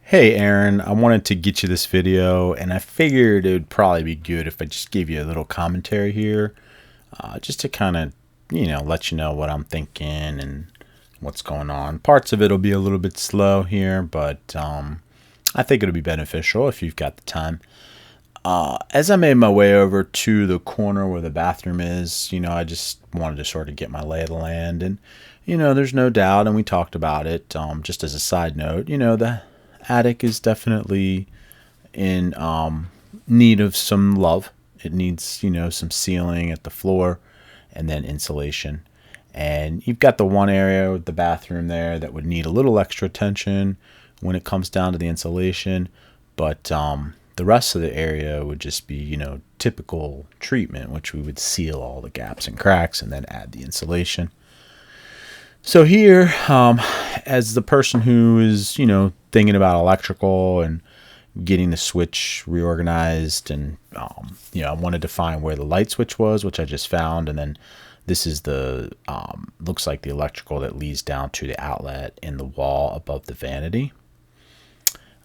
Hey Aaron, I wanted to get you this video and I figured it would probably be good if I just gave you a little commentary here, just to kind of, let you know what I'm thinking and what's going on. Parts of it will be a little bit slow here, but I think it'll be beneficial if you've got the time. As I made my way over to the corner where the bathroom is, I just wanted to sort of get my lay of the land. And, there's no doubt, and we talked about it, just as a side note, the attic is definitely in need of some love. It needs, some sealing at the floor and then insulation. And you've got the one area with the bathroom there that would need a little extra attention when it comes down to the insulation. But the rest of the area would just be, typical treatment, which we would seal all the gaps and cracks and then add the insulation. So here, as the person who is, thinking about electrical and getting the switch reorganized, and I wanted to find where the light switch was, which I just found, and then this is the looks like the electrical that leads down to the outlet in the wall above the vanity.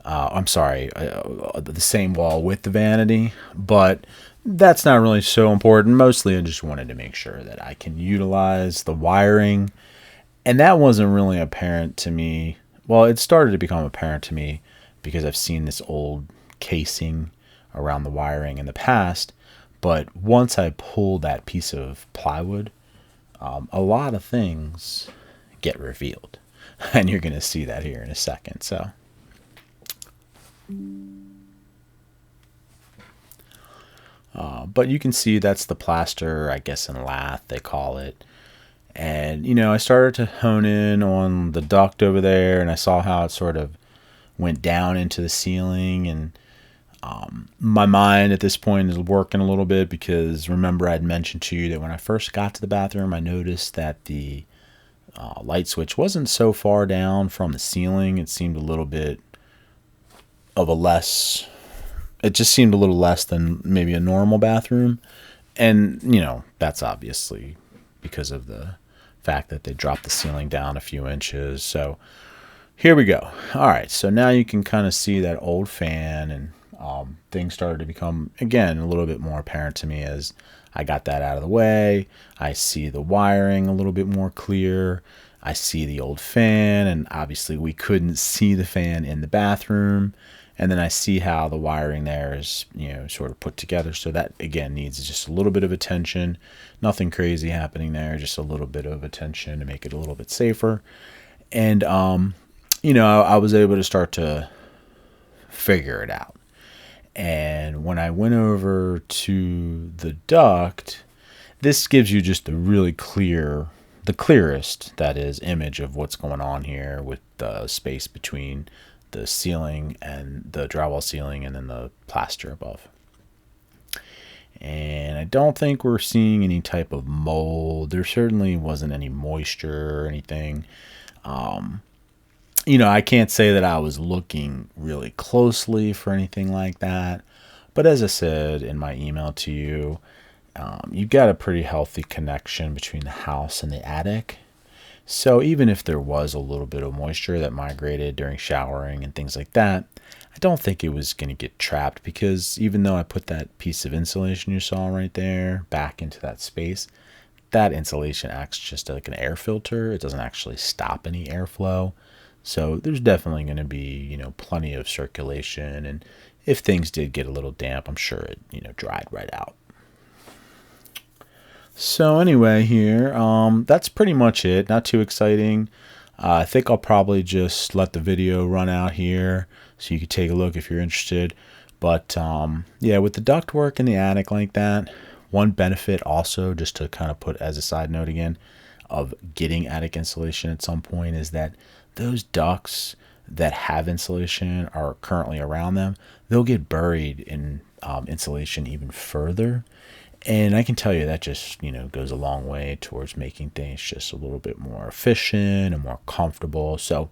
I'm sorry, the same wall with the vanity, but that's not really so important. Mostly I just wanted to make sure that I can utilize the wiring. And that wasn't really apparent to me. Well, it started to become apparent to me because I've seen this old casing around the wiring in the past. But once I pull that piece of plywood, a lot of things get revealed. And you're going to see that here in a second. But you can see that's the plaster, I guess in lath they call it. And, I started to hone in on the duct over there, and I saw how it sort of went down into the ceiling. And my mind at this point is working a little bit because remember I'd mentioned to you that when I first got to the bathroom, I noticed that the light switch wasn't so far down from the ceiling. It seemed a little bit of it just seemed a little less than maybe a normal bathroom. And, that's obviously because of the fact that they dropped the ceiling down a few inches. So here we go. All right, so now you can kind of see that old fan, and things started to become, again, a little bit more apparent to me as I got that out of the way. I see the wiring a little bit more clear. I see the old fan, and obviously we couldn't see the fan in the bathroom. And then I see how the wiring there is, sort of put together. So that, again, needs just a little bit of attention. Nothing crazy happening there, just a little bit of attention to make it a little bit safer. And, I was able to start to figure it out. And when I went over to the duct, this gives you just a really the clearest, that is, image of what's going on here with the space between the ceiling and the drywall ceiling and then the plaster above. And I don't think we're seeing any type of mold. There certainly wasn't any moisture or anything. I can't say that I was looking really closely for anything like that. But as I said in my email to you, you've got a pretty healthy connection between the house and the attic. So even if there was a little bit of moisture that migrated during showering and things like that, I don't think it was going to get trapped, because even though I put that piece of insulation you saw right there back into that space, that insulation acts just like an air filter. It doesn't actually stop any airflow. So there's definitely going to be, plenty of circulation. And if things did get a little damp, I'm sure it, dried right out. So anyway, here, that's pretty much it. Not too exciting. I think I'll probably just let the video run out here so you can take a look if you're interested. But yeah, with the ductwork in the attic like that, one benefit also, just to kind of put as a side note again, of getting attic insulation at some point is that those ducts that have insulation are currently around them, they'll get buried in insulation even further. And I can tell you that just, goes a long way towards making things just a little bit more efficient and more comfortable. So,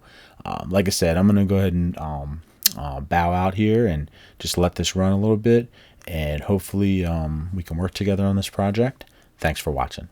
like I said, I'm going to go ahead and bow out here and just let this run a little bit. And hopefully we can work together on this project. Thanks for watching.